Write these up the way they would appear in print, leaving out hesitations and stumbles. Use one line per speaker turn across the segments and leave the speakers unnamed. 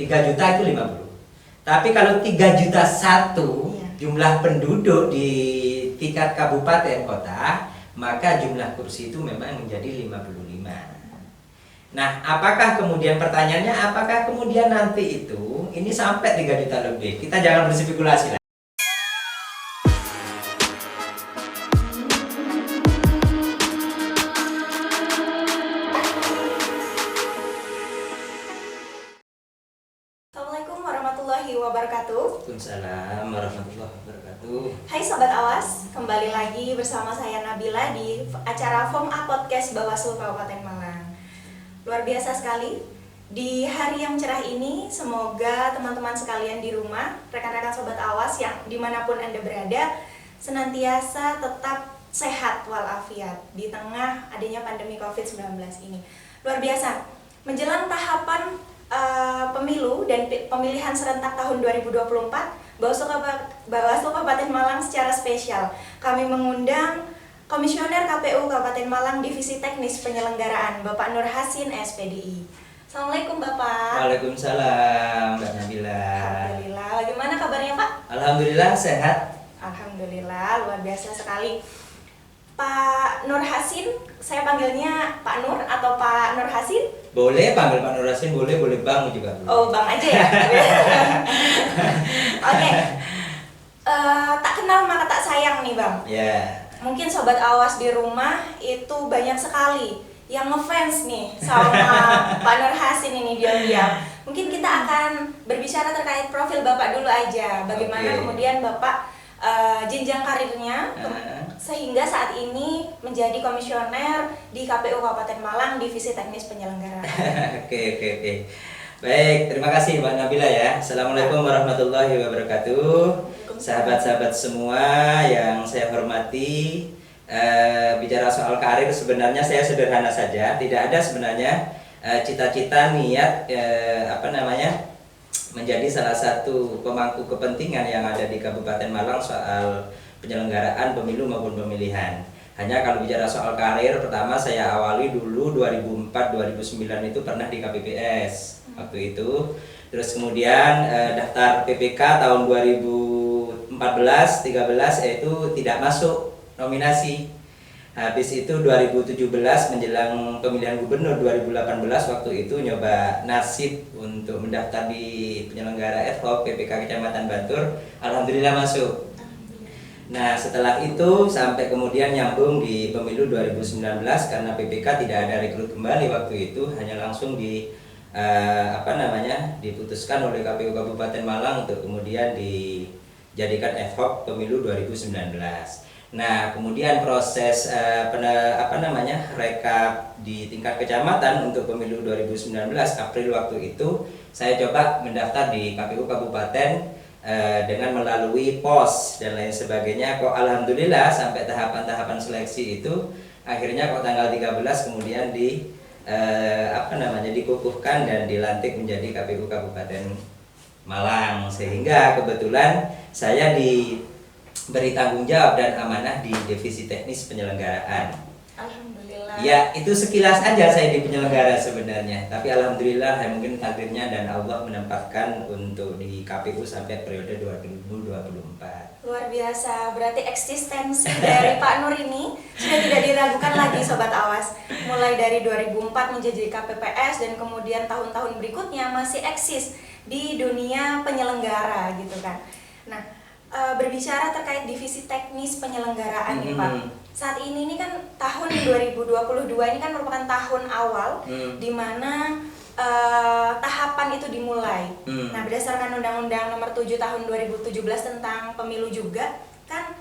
3 juta itu 50. Tapi kalau 3.100.000 jumlah penduduk di tingkat kabupaten kota, maka jumlah kursi itu memang menjadi 55. Nah, apakah kemudian pertanyaannya, apakah kemudian nanti itu ini sampai 3 juta lebih? Kita jangan berspekulasi lah.
Assalamualaikum warahmatullahi wabarakatuh.
Waalaikumsalam warahmatullahi wabarakatuh.
Hai Sobat Awas, kembali lagi bersama saya Nabila di acara FOM A Podcast Bawaslu Kabupaten Malang. Luar biasa sekali, di hari yang cerah ini semoga teman-teman sekalian di rumah, rekan-rekan Sobat Awas yang dimanapun Anda berada, senantiasa tetap sehat walafiat di tengah adanya pandemi COVID-19 ini. Luar biasa, menjelang tahapan pemilu dan pemilihan serentak tahun 2024, Bawaslu Kabupaten Malang secara spesial kami mengundang Komisioner KPU Kabupaten Malang Divisi Teknis Penyelenggaraan Bapak Nur Hasin SPDI. Assalamualaikum Bapak.
Waalaikumsalam Mbak Nabila.
Alhamdulillah. Bagaimana kabarnya Pak?
Alhamdulillah sehat.
Alhamdulillah, luar biasa sekali. Pak Nur Hasin, saya panggilnya Pak Nur atau Pak Nur Hasin?
Boleh panggil Pak Nur Hasin, boleh Bang juga.
Oh, Bang aja ya. Oke. Tak kenal maka tak sayang nih Bang.
Ya.
Mungkin Sobat Awas di rumah itu banyak sekali yang ngefans nih sama Pak Nur Hasin ini diam-diam. Mungkin kita akan berbicara terkait profil Bapak dulu aja. Bagaimana kemudian Bapak jenjang karirnya sehingga saat ini menjadi komisioner di KPU Kabupaten Malang Divisi Teknis Penyelenggaraan.
Oke. Baik, terima kasih Mbak Nabila ya. Assalamualaikum warahmatullahi wabarakatuh. Sahabat-sahabat semua yang saya hormati, bicara soal karir sebenarnya saya sederhana saja. Tidak ada sebenarnya cita-cita niat menjadi salah satu pemangku kepentingan yang ada di Kabupaten Malang soal penyelenggaraan pemilu maupun pemilihan. Hanya kalau bicara soal karir, pertama saya awali dulu 2004-2009 itu pernah di KPPS waktu itu. Terus kemudian daftar PPK tahun 2014-13 itu tidak masuk nominasi. Habis itu 2017 menjelang pemilihan gubernur 2018 waktu itu nyoba nasib untuk mendaftar di penyelenggara ad hoc PPK Kecamatan Bantur, alhamdulillah masuk. Nah, setelah itu sampai kemudian nyambung di pemilu 2019 karena PPK tidak ada rekrut kembali waktu itu, hanya langsung diputuskan oleh KPU Kabupaten Malang untuk kemudian dijadikan ad hoc pemilu 2019. Nah, kemudian proses rekap di tingkat kecamatan untuk pemilu 2019 April waktu itu saya coba mendaftar di KPU Kabupaten dengan melalui pos dan lain sebagainya. Kok alhamdulillah sampai tahapan-tahapan seleksi itu akhirnya kok tanggal 13 kemudian dikukuhkan dan dilantik menjadi KPU Kabupaten Malang, sehingga kebetulan saya diberi tanggung jawab dan amanah di Divisi Teknis Penyelenggaraan.
Alhamdulillah.
Ya, itu sekilas aja saya di penyelenggara sebenarnya. Tapi alhamdulillah mungkin takdirnya dan Allah menempatkan untuk di KPU sampai periode 2024.
Luar biasa, berarti eksistensi dari Pak Nur ini sudah tidak diragukan lagi Sobat Awas. Mulai dari 2004 menjadi KPPS dan kemudian tahun-tahun berikutnya masih eksis di dunia penyelenggara gitu kan. Nah, berbicara terkait divisi teknis penyelenggaraan nih Pak. Saat ini kan tahun 2022 ini kan merupakan tahun awal di mana tahapan itu dimulai. Nah, berdasarkan Undang-Undang Nomor 7 Tahun 2017 tentang pemilu juga kan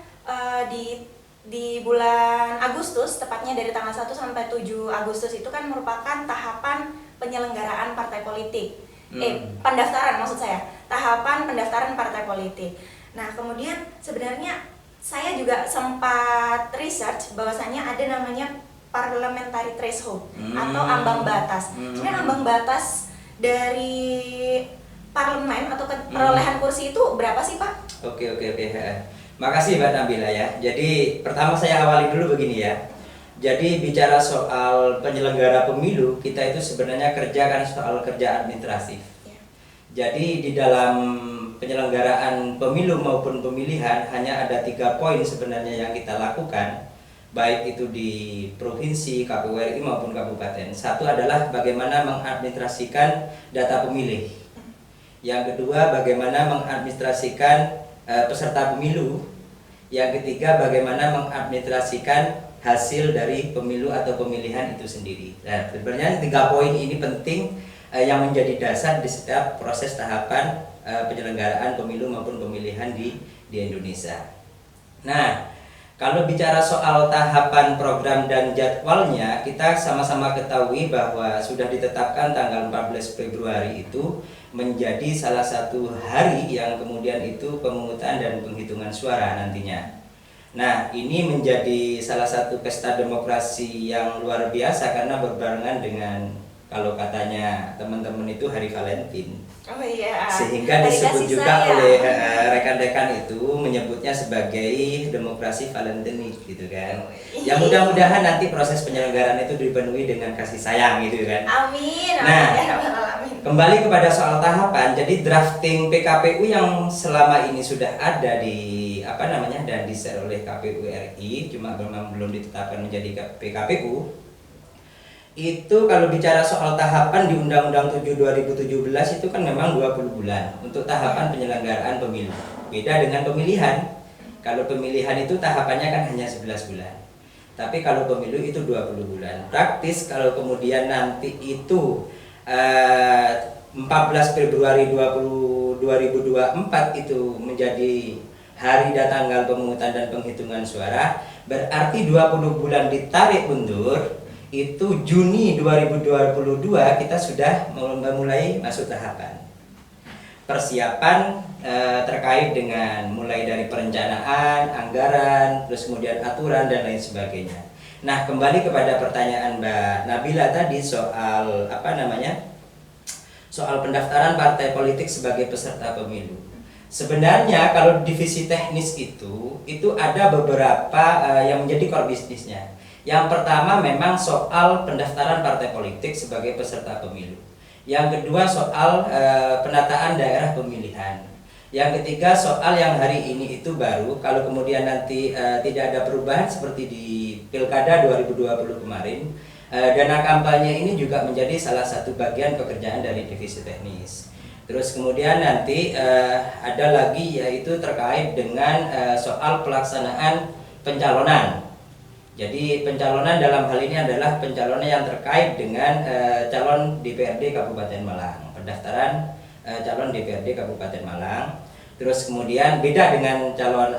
di bulan Agustus, tepatnya dari tanggal 1 sampai 7 Agustus itu kan merupakan tahapan penyelenggaraan partai politik. Pendaftaran maksud saya, tahapan pendaftaran partai politik. Nah, kemudian sebenarnya saya juga sempat research bahwasanya ada namanya parliamentary threshold atau ambang batas. Sebenarnya ambang batas dari parlemen atau perolehan kursi itu berapa sih Pak?
Oke. Makasih Mbak Nabila ya. Jadi pertama saya awali dulu begini ya. Jadi bicara soal penyelenggara pemilu, kita itu sebenarnya kerja kan soal kerja administratif. Jadi di dalam penyelenggaraan pemilu maupun pemilihan hanya ada 3 poin sebenarnya yang kita lakukan, baik itu di provinsi, KPU RI maupun kabupaten. Satu adalah bagaimana mengadministrasikan data pemilih. Yang kedua, bagaimana mengadministrasikan peserta pemilu. Yang ketiga, bagaimana mengadministrasikan hasil dari pemilu atau pemilihan itu sendiri. Nah, sebenarnya 3 poin ini penting yang menjadi dasar di setiap proses tahapan penyelenggaraan pemilu maupun pemilihan di Indonesia. Nah, kalau bicara soal tahapan program dan jadwalnya, kita sama-sama ketahui bahwa sudah ditetapkan tanggal 14 Februari itu menjadi salah satu hari yang kemudian itu pemungutan dan penghitungan suara nantinya. Nah, ini menjadi salah satu pesta demokrasi yang luar biasa karena berbarengan dengan, kalau katanya teman-teman itu, hari Valentine.
Oh iya.
Sehingga disebut juga oleh rekan-rekan itu menyebutnya sebagai demokrasi Valentine gitu kan. Ya mudah-mudahan nanti proses penyelenggaraan itu dipenuhi dengan kasih sayang gitu kan.
Amin.
Nah,
amin.
Kembali kepada soal tahapan, jadi drafting PKPU yang selama ini sudah ada di dan di-share oleh KPU RI, cuma memang belum ditetapkan menjadi PKPU. Itu kalau bicara soal tahapan di Undang-Undang 7 2017 itu kan memang 20 bulan untuk tahapan penyelenggaraan pemilu. Beda dengan pemilihan. Kalau pemilihan itu tahapannya kan hanya 11 bulan. Tapi kalau pemilu itu 20 bulan. Praktis kalau kemudian nanti itu 14 Februari 2024 itu menjadi hari dan tanggal pemungutan dan penghitungan suara, berarti 20 bulan ditarik mundur. Itu Juni 2022 kita sudah memulai masuk tahapan persiapan terkait dengan mulai dari perencanaan, anggaran, terus kemudian aturan dan lain sebagainya. Nah, kembali kepada pertanyaan Mbak Nabila tadi soal soal pendaftaran partai politik sebagai peserta pemilu. Sebenarnya kalau divisi teknis itu ada beberapa yang menjadi core bisnisnya. Yang pertama memang soal pendaftaran partai politik sebagai peserta pemilu. Yang kedua soal penataan daerah pemilihan. Yang ketiga soal yang hari ini itu baru, kalau kemudian nanti tidak ada perubahan seperti di Pilkada 2020 kemarin, dana kampanye ini juga menjadi salah satu bagian pekerjaan dari divisi teknis. Terus kemudian nanti ada lagi yaitu terkait dengan soal pelaksanaan pencalonan. Jadi pencalonan dalam hal ini adalah pencalonan yang terkait dengan calon DPRD Kabupaten Malang, pendaftaran calon DPRD Kabupaten Malang. Terus kemudian beda dengan calon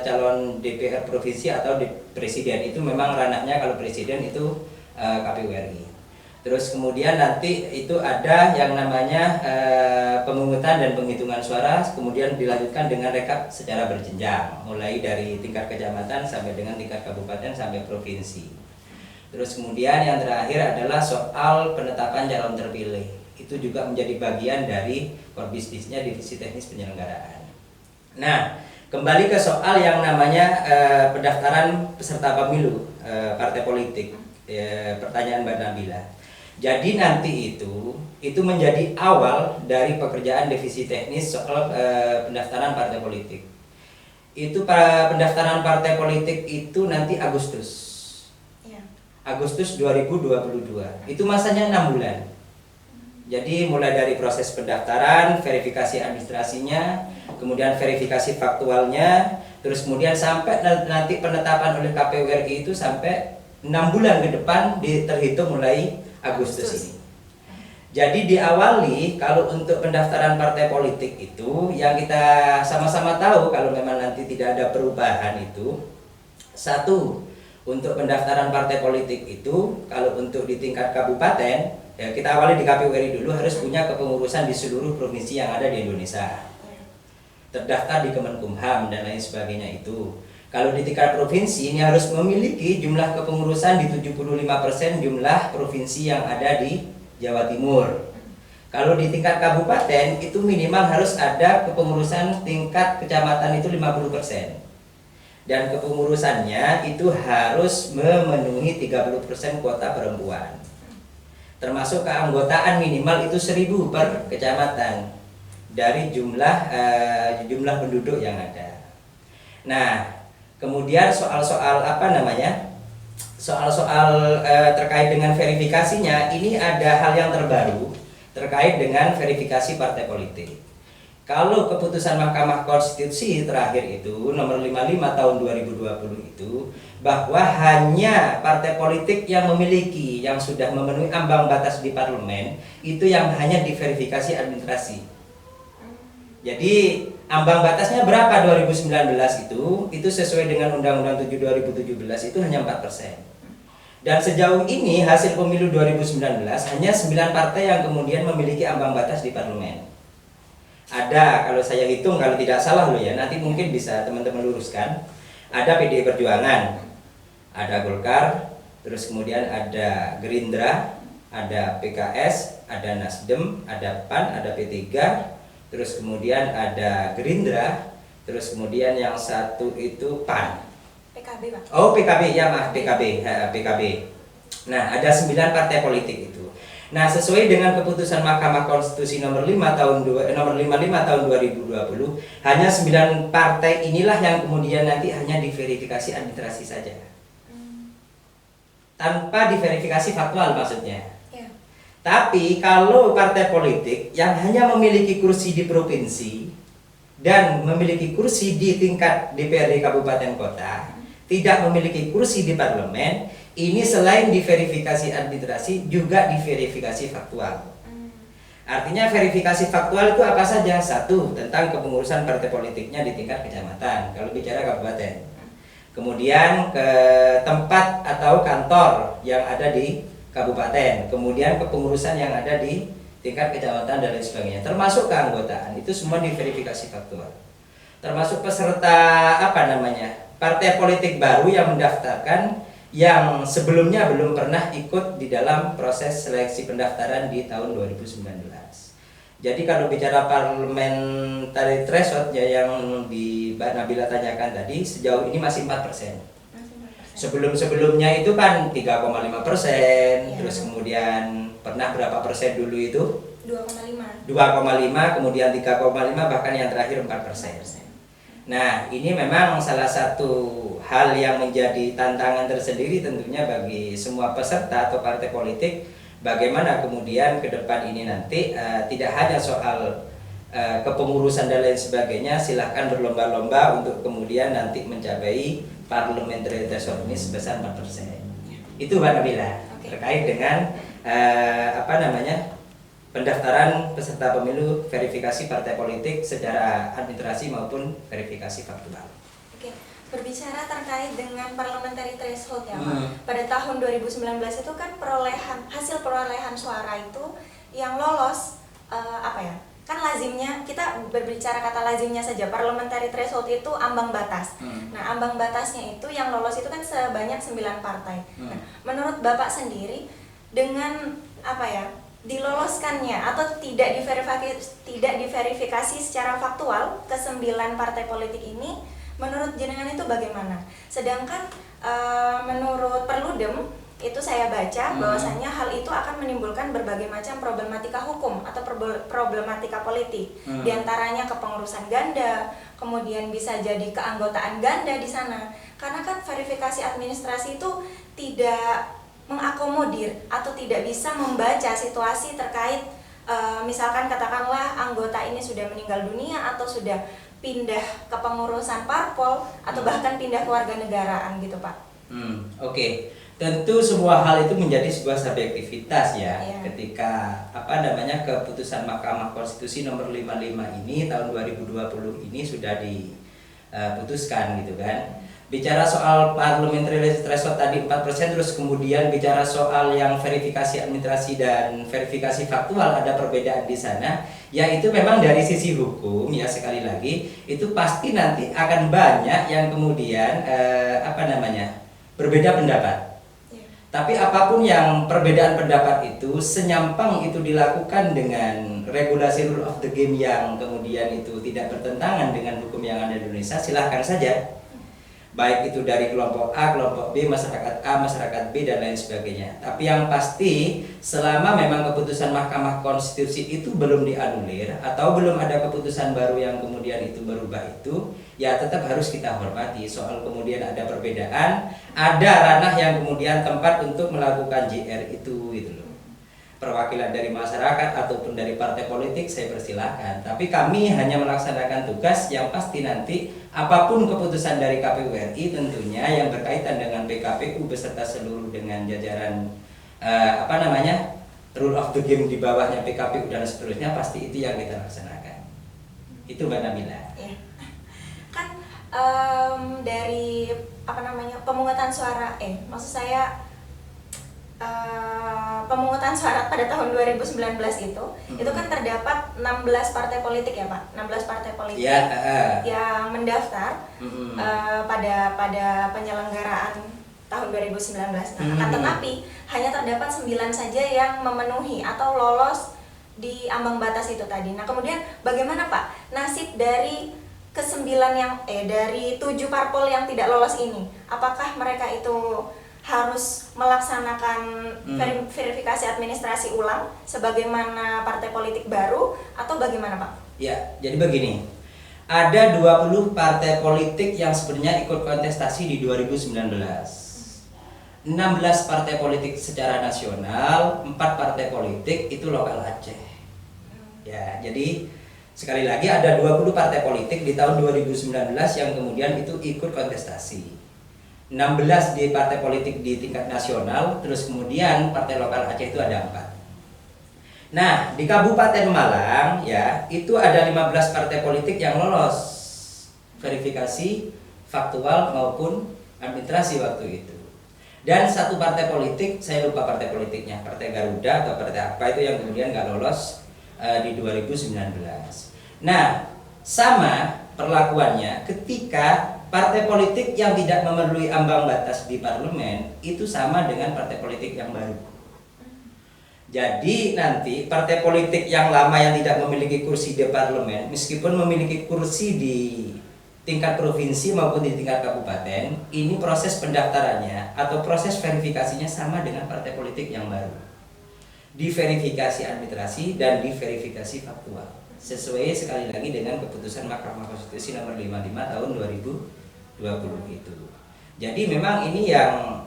calon DPR provinsi atau presiden, itu memang ranahnya kalau presiden itu KPU RI. Terus kemudian nanti itu ada yang namanya pemungutan dan penghitungan suara, kemudian dilanjutkan dengan rekap secara berjenjang, mulai dari tingkat kecamatan sampai dengan tingkat kabupaten sampai provinsi. Terus kemudian yang terakhir adalah soal penetapan calon terpilih. Itu juga menjadi bagian dari core bisnisnya divisi teknis penyelenggaraan. Nah, kembali ke soal yang namanya pendaftaran peserta pemilu partai politik, pertanyaan Mbak Nabila. Jadi nanti itu menjadi awal dari pekerjaan divisi teknis soal pendaftaran partai politik. Itu pendaftaran partai politik itu nanti Agustus. Ya. Agustus 2022. Itu masanya 6 bulan. Jadi mulai dari proses pendaftaran, verifikasi administrasinya, kemudian verifikasi faktualnya, terus kemudian sampai nanti penetapan oleh KPU RI itu sampai 6 bulan ke depan terhitung mulai Agustus ini. Jadi diawali kalau untuk pendaftaran partai politik itu yang kita sama-sama tahu kalau memang nanti tidak ada perubahan itu, satu, untuk pendaftaran partai politik itu kalau untuk di tingkat kabupaten, ya kita awali di KPU RI dulu, harus punya kepengurusan di seluruh provinsi yang ada di Indonesia, terdaftar di Kemenkumham dan lain sebagainya itu. Kalau di tingkat provinsi ini harus memiliki jumlah kepengurusan di 75% jumlah provinsi yang ada di Jawa Timur. Kalau di tingkat kabupaten itu minimal harus ada kepengurusan tingkat kecamatan itu 50%. Dan kepengurusannya itu harus memenuhi 30% kuota perempuan. termasuk keanggotaan minimal itu 1.000 per kecamatan dari jumlah penduduk yang ada. Nah, kemudian soal-soal terkait dengan verifikasinya, ini ada hal yang terbaru terkait dengan verifikasi partai politik. Kalau keputusan Mahkamah Konstitusi terakhir itu nomor 55 tahun 2020 itu, bahwa hanya partai politik yang sudah memenuhi ambang batas di parlemen itu yang hanya diverifikasi administrasi. Jadi ambang batasnya berapa 2019 itu sesuai dengan Undang-Undang 7 2017 itu hanya 4%. Dan sejauh ini hasil pemilu 2019 hanya 9 partai yang kemudian memiliki ambang batas di parlemen. Ada, kalau saya hitung, kalau tidak salah loh ya, nanti mungkin bisa teman-teman luruskan. Ada PDI Perjuangan, ada Golkar, terus kemudian ada Gerindra, ada PKS, ada Nasdem, ada PAN, ada P3, terus kemudian ada Gerindra, terus kemudian yang satu itu PAN.
PKB, Pak.
Oh, PKB, ya maaf, PKB. Nah, ada 9 partai politik itu. Nah, sesuai dengan keputusan Mahkamah Konstitusi nomor 55 tahun 2020, hanya 9 partai inilah yang kemudian nanti hanya diverifikasi administrasi saja. Tanpa diverifikasi faktual maksudnya.
Ya.
Tapi kalau partai politik yang hanya memiliki kursi di provinsi dan memiliki kursi di tingkat DPRD kabupaten kota, tidak memiliki kursi di parlemen, ini selain diverifikasi administrasi juga diverifikasi faktual. Artinya verifikasi faktual itu apa saja? Satu, tentang kepengurusan partai politiknya di tingkat kecamatan kalau bicara kabupaten. Kemudian ke tempat atau kantor yang ada di kabupaten. Kemudian kepengurusan yang ada di tingkat kecamatan dan lain sebagainya. Termasuk keanggotaan, itu semua diverifikasi faktual. Termasuk peserta partai politik baru yang mendaftarkan yang sebelumnya belum pernah ikut di dalam proses seleksi pendaftaran di tahun 2019. Jadi kalau bicara parliamentary threshold ya yang di Mbak Nabila tanyakan tadi, sejauh ini masih 4%. Sebelum-sebelumnya itu kan 3,5%, terus kemudian pernah berapa persen dulu itu? 2,5, kemudian 3,5, bahkan yang terakhir 4%. Nah, ini memang salah satu hal yang menjadi tantangan tersendiri tentunya bagi semua peserta atau partai politik, bagaimana kemudian ke depan ini nanti tidak hanya soal kepengurusan dan lain sebagainya, silahkan berlomba-lomba untuk kemudian nanti mencapai parliamentary threshold ini sebesar 4%. Itu Mbak Nabila, terkait dengan pendaftaran peserta pemilu, verifikasi partai politik secara administrasi maupun verifikasi faktual.
Oke, berbicara terkait dengan parliamentary threshold ya, Pak. Pada tahun 2019 itu kan hasil perolehan suara itu yang lolos kan lazimnya, kita berbicara kata lazimnya saja, parliamentary threshold itu ambang batas. Nah, ambang batasnya itu yang lolos itu kan sebanyak 9 partai. Nah, menurut Bapak sendiri, dengan diloloskannya atau tidak diverifikasi secara faktual ke 9 partai politik ini, menurut jenengan itu bagaimana? Sedangkan menurut Perludem itu saya baca bahwasanya hal itu akan menimbulkan berbagai macam problematika hukum atau problematika politik. Di antaranya kepengurusan ganda, kemudian bisa jadi keanggotaan ganda di sana. Karena kan verifikasi administrasi itu tidak mengakomodir atau tidak bisa membaca situasi terkait misalkan katakanlah anggota ini sudah meninggal dunia atau sudah pindah ke pengurusan parpol atau bahkan pindah kewarganegaraan gitu, Pak.
Oke. Tentu semua hal itu menjadi sebuah subjektivitas ya. Ketika keputusan Mahkamah Konstitusi nomor 55 ini tahun 2020 ini sudah diputuskan gitu kan. Bicara soal parliamentary threshold tadi 4%, terus kemudian bicara soal yang verifikasi administrasi dan verifikasi faktual ada perbedaan di sana, yaitu memang dari sisi hukum ya, sekali lagi itu pasti nanti akan banyak yang kemudian berbeda pendapat. Tapi apapun yang perbedaan pendapat itu, senyampang itu dilakukan dengan regulasi rule of the game yang kemudian itu tidak bertentangan dengan hukum yang ada di Indonesia, silahkan saja. baik itu dari kelompok A, kelompok B, masyarakat A, masyarakat B, dan lain sebagainya. Tapi yang pasti selama memang keputusan Mahkamah Konstitusi itu belum dianulir atau belum ada keputusan baru yang kemudian itu berubah itu, ya tetap harus kita hormati. Soal kemudian ada perbedaan, ada ranah yang kemudian tempat untuk melakukan JR itu gitu loh. Perwakilan dari masyarakat ataupun dari partai politik saya persilahkan, tapi kami hanya melaksanakan tugas yang pasti nanti apapun keputusan dari KPU RI tentunya yang berkaitan dengan PKPU beserta seluruh dengan jajaran rule of the game di bawahnya PKPU dan seterusnya, pasti itu yang kita laksanakan. Itu Mbak Nabila.
Ya. Kan dari pemungutan suara, maksud saya pemungutan suara pada tahun 2019 itu kan terdapat 16 partai politik ya Pak, 16 partai politik yang mendaftar pada penyelenggaraan tahun 2019. Nah, tetapi hanya terdapat 9 saja yang memenuhi atau lolos di ambang batas itu tadi. Nah, kemudian bagaimana Pak nasib dari dari 7 parpol yang tidak lolos ini? Apakah mereka itu harus melaksanakan verifikasi administrasi ulang sebagaimana partai politik baru atau bagaimana Pak?
Ya, jadi begini. Ada 20 partai politik yang sebenarnya ikut kontestasi di 2019. 16 partai politik secara nasional, 4 partai politik itu lokal Aceh. Ya, jadi sekali lagi ada 20 partai politik di tahun 2019 yang kemudian itu ikut kontestasi. 16 di partai politik di tingkat nasional, terus kemudian partai lokal Aceh itu ada 4. Nah, di Kabupaten Malang ya, itu ada 15 partai politik yang lolos verifikasi faktual maupun administrasi waktu itu. Dan 1 partai politik, saya lupa partai politiknya, Partai Garuda atau partai apa itu yang kemudian nggak lolos di 2019. Nah, sama perlakuannya ketika partai politik yang tidak memenuhi ambang batas di parlemen itu sama dengan partai politik yang baru. Jadi nanti partai politik yang lama yang tidak memiliki kursi di parlemen, meskipun memiliki kursi di tingkat provinsi maupun di tingkat kabupaten, ini proses pendaftarannya atau proses verifikasinya sama dengan partai politik yang baru. Diverifikasi administrasi dan diverifikasi faktual. Sesuai sekali lagi dengan keputusan Mahkamah Konstitusi nomor 55 tahun 2020 itu. Jadi memang ini yang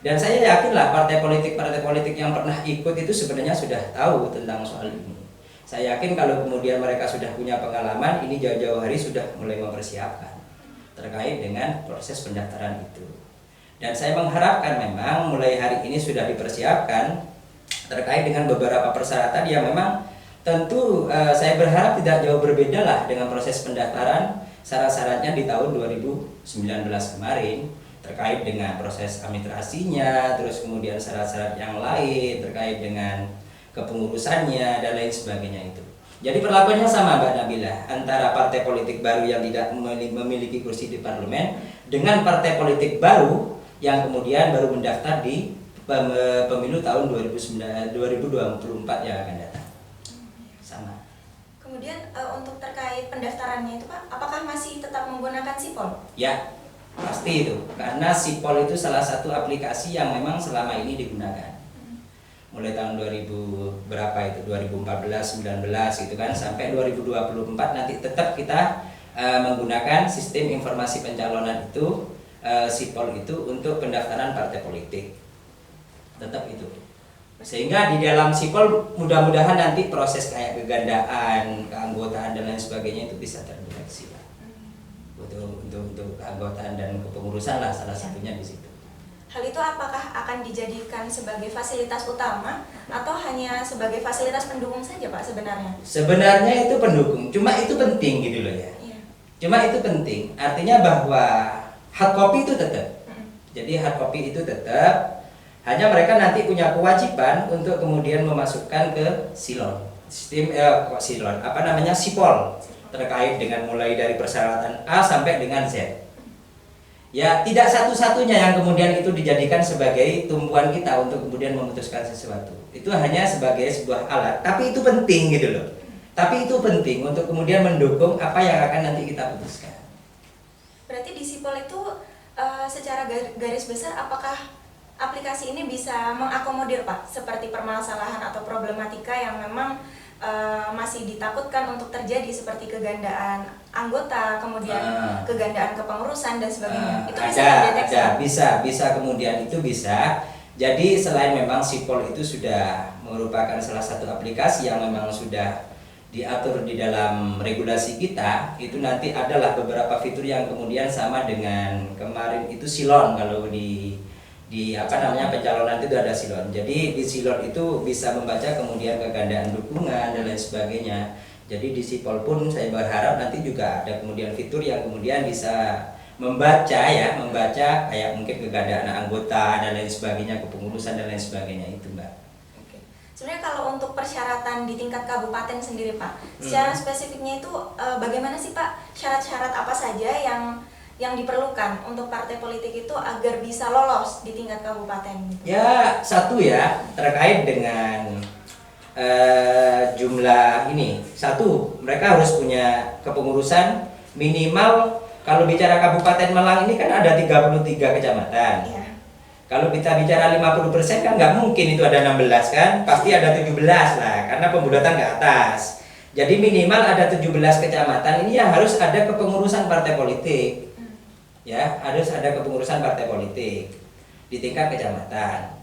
dan saya yakinlah partai politik yang pernah ikut itu sebenarnya sudah tahu tentang soal ini. Saya yakin kalau kemudian mereka sudah punya pengalaman, ini jauh-jauh hari sudah mulai mempersiapkan terkait dengan proses pendaftaran itu. Dan saya mengharapkan memang mulai hari ini sudah dipersiapkan terkait dengan beberapa persyaratan yang memang tentu saya berharap tidak jauh berbeda lah dengan proses pendaftaran syarat-syaratnya di tahun 2019 kemarin terkait dengan proses administrasinya, terus kemudian syarat-syarat yang lain terkait dengan kepengurusannya dan lain sebagainya itu. Jadi perlakuannya sama Mbak Nabila antara partai politik baru yang tidak memiliki kursi di parlemen dengan partai politik baru yang kemudian baru mendaftar di pemilu tahun 2024 yang akan datang. Sama.
Kemudian untuk terkait pendaftarannya itu Pak, apakah masih tetap menggunakan Sipol?
Ya, pasti itu. Karena Sipol itu salah satu aplikasi yang memang selama ini digunakan. Mulai tahun 2000 berapa itu 2014, 19 itu kan sampai 2024 nanti tetap kita menggunakan sistem informasi pencalonan itu Sipol itu untuk pendaftaran partai politik. Tetap itu. Sehingga di dalam Sipol mudah-mudahan nanti proses kayak kegandaan, keanggotaan dan lain sebagainya itu bisa terdeteksi lah. Untuk keanggotaan dan kepengurusan lah salah satunya di situ.
Hal itu apakah akan dijadikan sebagai fasilitas utama atau hanya sebagai fasilitas pendukung saja Pak sebenarnya? Sebenarnya
itu pendukung, cuma itu penting gitu loh ya.
Iya.
Cuma itu penting, artinya bahwa hard copy itu tetap. Jadi hard copy itu tetap, hanya mereka nanti punya kewajiban untuk kemudian memasukkan ke Silon, sistem Sipol terkait dengan mulai dari persyaratan A sampai dengan Z. Ya, tidak satu-satunya yang kemudian itu dijadikan sebagai tumpuan kita untuk kemudian memutuskan sesuatu. Itu hanya sebagai sebuah alat, tapi itu penting gitu loh. Tapi itu penting untuk kemudian mendukung apa yang akan nanti kita putuskan.
Berarti di Sipol itu secara garis besar apakah aplikasi ini bisa mengakomodir Pak seperti permasalahan atau problematika yang memang masih ditakutkan untuk terjadi seperti kegandaan anggota, kemudian kegandaan kepengurusan dan sebagainya. Itu bisa terdeteksi?
Bisa kemudian itu bisa. Jadi selain memang Sipol itu sudah merupakan salah satu aplikasi yang memang sudah diatur di dalam regulasi kita, itu nanti adalah beberapa fitur yang kemudian sama dengan kemarin itu Silon. Kalau di pencalonan itu ada Silon. Jadi di Silon itu bisa membaca kemudian kegandaan dukungan dan lain sebagainya. Jadi di Sipol pun saya berharap nanti juga ada kemudian fitur yang kemudian bisa membaca kayak mungkin kegandaan anggota dan lain sebagainya, kepengurusan dan lain sebagainya itu, Mbak.
Sebenarnya kalau untuk persyaratan di tingkat kabupaten sendiri Pak, secara spesifiknya itu bagaimana sih Pak, syarat-syarat apa saja yang diperlukan untuk partai politik itu agar bisa lolos di tingkat kabupaten gitu?
Ya, satu ya, terkait dengan jumlah ini. Satu, mereka harus punya kepengurusan minimal. Kalau bicara Kabupaten Malang ini kan ada 33 kecamatan.
Ya.
Kalau kita bicara 50% kan nggak mungkin itu ada 16 kan, pasti ada 17 lah, karena pembulatan ke atas. Jadi minimal ada 17 kecamatan ini yang harus ada kepengurusan partai politik. Ya, harus ada kepengurusan partai politik di tingkat kecamatan.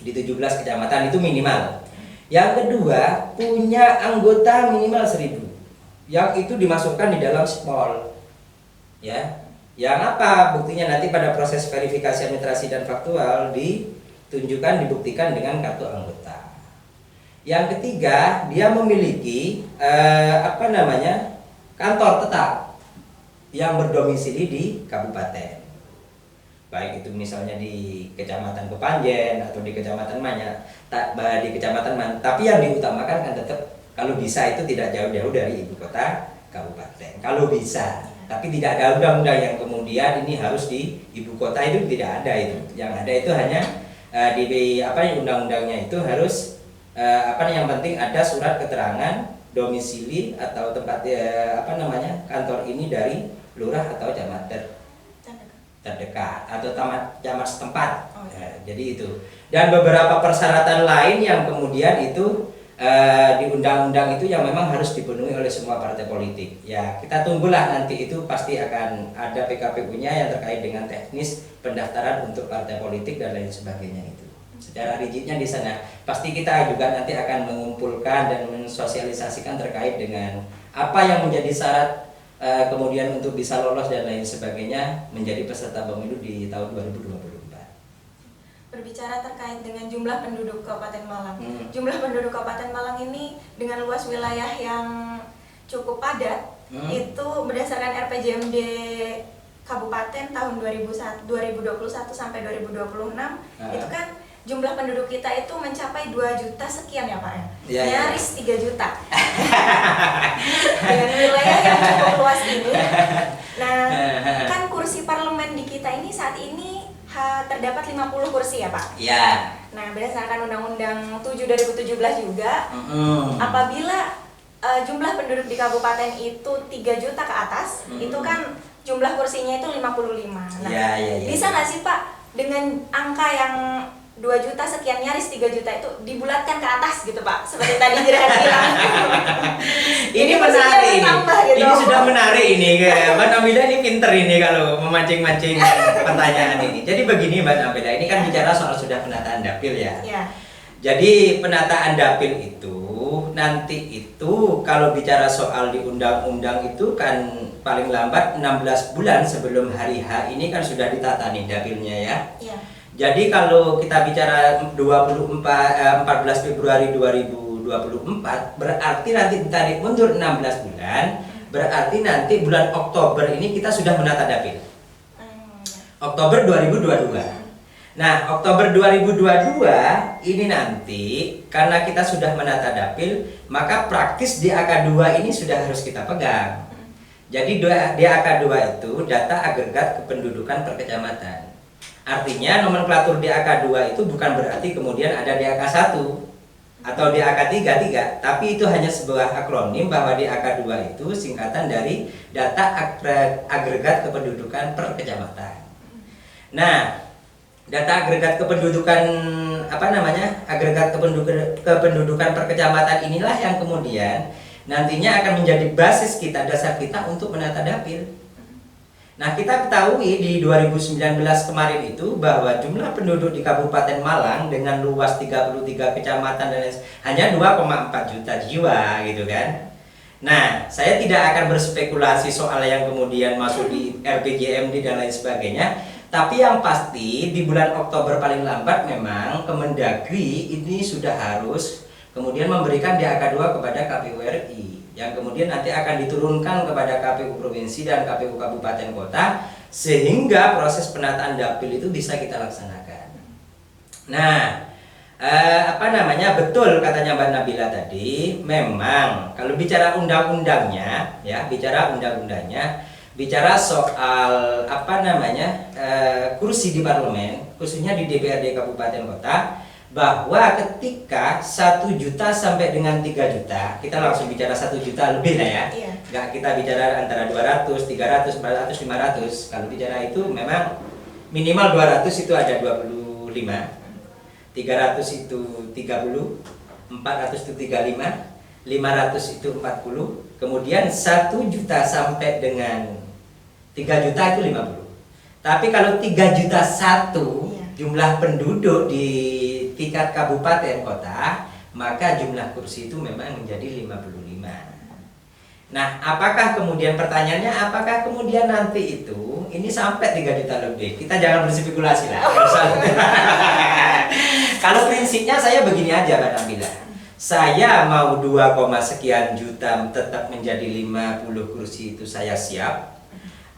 Di 17 kecamatan itu minimal. Yang kedua, punya anggota minimal 1000. Yang itu dimasukkan di dalam Sipol. Ya. Yang apa buktinya nanti pada proses verifikasi administrasi dan faktual ditunjukkan, dibuktikan dengan kartu anggota. Yang ketiga, dia memiliki kantor tetap yang berdomisili di kabupaten. Baik itu misalnya di Kecamatan Kepanjen atau di Kecamatan di Kecamatan tapi yang diutamakan kan tetap kalau bisa itu tidak jauh-jauh dari ibu kota kabupaten. Kalau bisa. Tapi tidak ada undang-undang yang kemudian ini harus di ibu kota, itu tidak ada itu. Yang ada itu hanya undang-undangnya itu harus yang penting ada surat keterangan domisili atau tempat kantor ini dari lurah atau camat terdekat atau camat setempat. Jadi itu. Dan beberapa persyaratan lain yang kemudian itu di undang-undang itu yang memang harus dipenuhi oleh semua partai politik. Ya, kita tunggulah nanti itu pasti akan ada PKPU-nya yang terkait dengan teknis pendaftaran untuk partai politik dan lain sebagainya itu. Secara rigidnya di sana. Pasti kita juga nanti akan mengumpulkan dan mensosialisasikan terkait dengan apa yang menjadi syarat kemudian untuk bisa lolos dan lain sebagainya menjadi peserta pemilu di tahun 2024.
Berbicara terkait dengan jumlah penduduk Kabupaten Malang. Jumlah penduduk Kabupaten Malang ini dengan luas wilayah yang cukup padat, itu berdasarkan RPJMD Kabupaten tahun 2021 sampai 2026, itu kan jumlah penduduk kita itu mencapai 2 juta sekian ya Pak ya? Nyaris 3 juta. Dengan wilayah yang cukup luas ini. Nah, kan kursi parlemen di kita ini saat ini terdapat 50 kursi ya Pak?
Iya.
Nah, berdasarkan Undang-Undang 7 2017 juga, apabila jumlah penduduk di kabupaten itu 3 juta ke atas, itu kan jumlah kursinya itu 55. Nah, bisa nggak sih Pak dengan angka yang 2 juta sekian nyaris 3 juta itu dibulatkan ke atas gitu Pak, seperti tadi Jirahan bilang.
Ini menarik ini.
Gitu.
Ini sudah menarik ini. Mbak Nabila ini pinter ini kalau memancing-mancing pertanyaan ini. Jadi begini Mbak Nabila, ini kan bicara soal sudah penataan dapil ya. Jadi penataan dapil itu nanti itu kalau bicara soal di undang-undang itu kan paling lambat 16 bulan sebelum hari H ini kan sudah ditata nih dapilnya ya. Jadi kalau kita bicara 14 Februari 2024 berarti nanti ditarik mundur 16 bulan, berarti nanti bulan Oktober ini kita sudah menata dapil. Oktober 2022. Nah, Oktober 2022 ini nanti karena kita sudah menata dapil, maka praktis di AK2 ini sudah harus kita pegang. Jadi di AK2 itu data agregat kependudukan per kecamatan. Artinya nomenklatur di AK2 itu bukan berarti kemudian ada di AK1. atau DAK3 tapi itu hanya sebuah akronim bahwa DAK2 itu singkatan dari data agregat kependudukan per kecamatan. Nah, data agregat kependudukan agregat kependudukan per kecamatan inilah yang kemudian nantinya akan menjadi basis kita, dasar kita untuk menata dapil. Nah, kita ketahui di 2019 kemarin itu bahwa jumlah penduduk di Kabupaten Malang dengan luas 33 kecamatan dan hanya 2,4 juta jiwa gitu kan. Nah, saya tidak akan berspekulasi soal yang kemudian masuk di RPJMD dan lain sebagainya. Tapi yang pasti di bulan Oktober paling lambat memang Kemendagri ini sudah harus kemudian memberikan DAK2 kepada KPU RI, yang kemudian nanti akan diturunkan kepada KPU Provinsi dan KPU Kabupaten Kota sehingga proses penataan dapil itu bisa kita laksanakan. Nah, betul katanya Mbak Nabila tadi, memang kalau bicara undang-undangnya bicara soal kursi di parlemen, khususnya di DPRD Kabupaten Kota, bahwa ketika 1 juta sampai dengan 3 juta, kita langsung bicara 1 juta lebih lah ya.
Iya.
Nggak kita bicara antara 200, 300, 400, 500. Kalau bicara itu memang minimal 200 itu ada 25, 300 itu 30, 400 itu 35, 500 itu 40, kemudian 1 juta sampai dengan 3 juta itu 50. Tapi kalau 3 juta satu jumlah penduduk di tingkat kabupaten kota, maka jumlah kursi itu memang menjadi 55. Nah, apakah kemudian pertanyaannya, apakah kemudian nanti itu ini sampai 3 juta lebih? Kita jangan berspekulasi lah. Kalau prinsipnya saya begini aja Mbak Nabila. Saya mau 2, sekian juta tetap menjadi 50 kursi itu saya siap.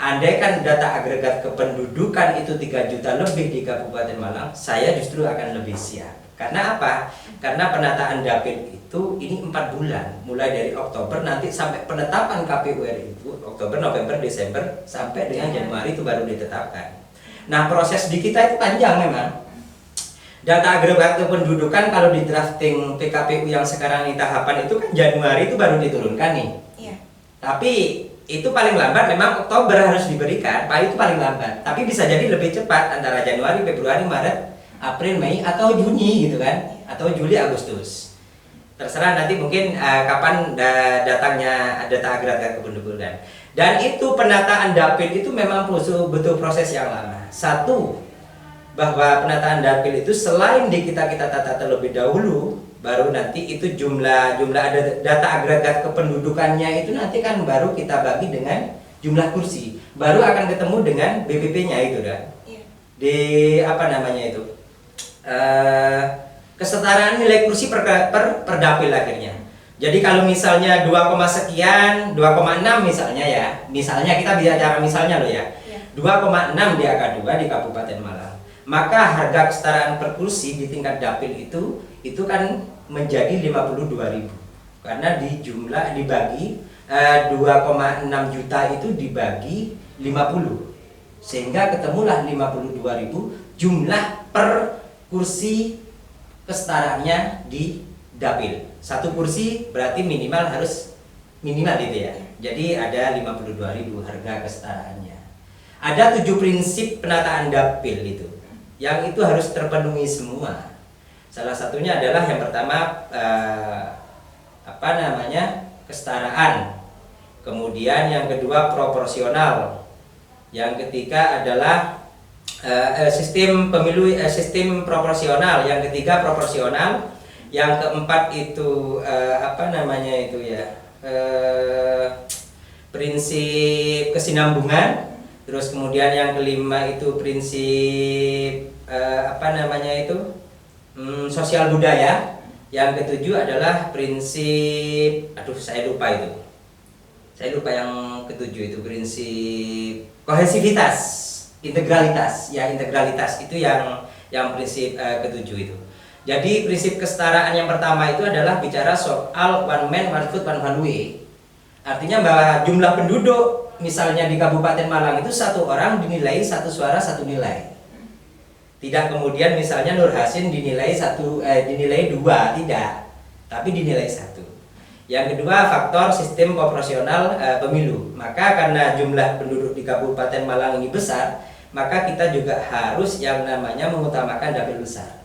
Andaikan data agregat kependudukan itu 3 juta lebih di Kabupaten Malang, saya justru akan lebih siap. Karena apa? Karena penataan dapil itu ini 4 bulan, mulai dari Oktober nanti sampai penetapan KPU RI itu Oktober, November, Desember sampai dengan Januari itu baru ditetapkan. Nah, proses di kita itu panjang memang. Data agregat kependudukan kalau di drafting PKPU yang sekarang ini tahapan itu kan Januari itu baru diturunkan nih.
Iya.
Tapi itu paling lambat memang Oktober harus diberikan, itu paling lambat. Tapi bisa jadi lebih cepat antara Januari, Februari, Maret, April, Mei atau Juni gitu kan, atau Juli, Agustus. Terserah nanti mungkin kapan datangnya data agregat kependudukan. Dan itu penataan dapil itu memang butuh proses yang lama. Satu, bahwa penataan dapil itu selain kita tata terlebih dahulu, baru nanti itu jumlah ada data agregat kependudukannya itu nanti kan baru kita bagi dengan jumlah kursi, baru akan ketemu dengan BPP-nya itu kan. Iya. Di kesetaraan nilai kursi per dapil akhirnya. Jadi kalau misalnya 2, sekian, 2,6 misalnya kita bicara misalnya loh ya, 2,6 di DAK2 di Kabupaten Malang, maka harga kesetaraan per kursi di tingkat dapil itu kan menjadi 52.000 karena dibagi 2,6 juta itu dibagi 50 sehingga ketemulah 52.000 jumlah per kursi kesetaraannya di dapil. Satu kursi berarti minimal itu ya. Jadi ada 52.000 harga kesetaraannya. Ada 7 prinsip penataan dapil itu yang itu harus terpenuhi semua. Salah satunya adalah yang pertama kesetaraan. Kemudian yang kedua proporsional. Yang ketiga adalah sistem pemilu sistem proporsional. Yang ketiga proporsional. Yang keempat itu prinsip kesinambungan. Terus kemudian yang kelima itu prinsip sosial budaya. Yang ketujuh adalah prinsip saya lupa yang ketujuh itu prinsip kohesivitas, integralitas itu yang prinsip ketujuh itu. Jadi prinsip kesetaraan yang pertama itu adalah bicara soal one man one vote one value. Artinya bahwa jumlah penduduk misalnya di Kabupaten Malang itu 1 orang dinilai 1 suara 1 nilai. Tidak kemudian misalnya Nur Hasin dinilai 2, tidak. tapi dinilai 1. Yang kedua, faktor sistem proporsional pemilu. Maka karena jumlah penduduk di Kabupaten Malang ini besar, maka kita juga harus yang namanya mengutamakan dapil besar.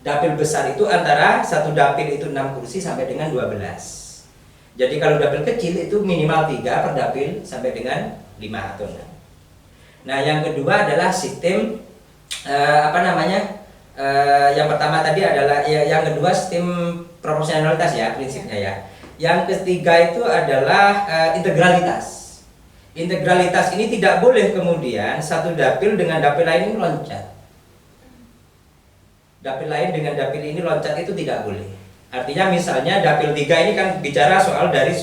Dapil besar itu antara satu dapil itu 6 kursi sampai dengan 12. Jadi kalau dapil kecil itu minimal 3 per dapil sampai dengan 5 atau 6. Nah, yang kedua adalah sistem yang pertama tadi adalah yang kedua sistem proporsionalitas ya prinsipnya ya. Yang ketiga itu adalah integralitas. Integralitas ini tidak boleh kemudian satu dapil dengan dapil lain ini loncat. Dapil lain dengan dapil ini loncat itu tidak boleh. Artinya misalnya dapil 3 ini kan bicara soal dari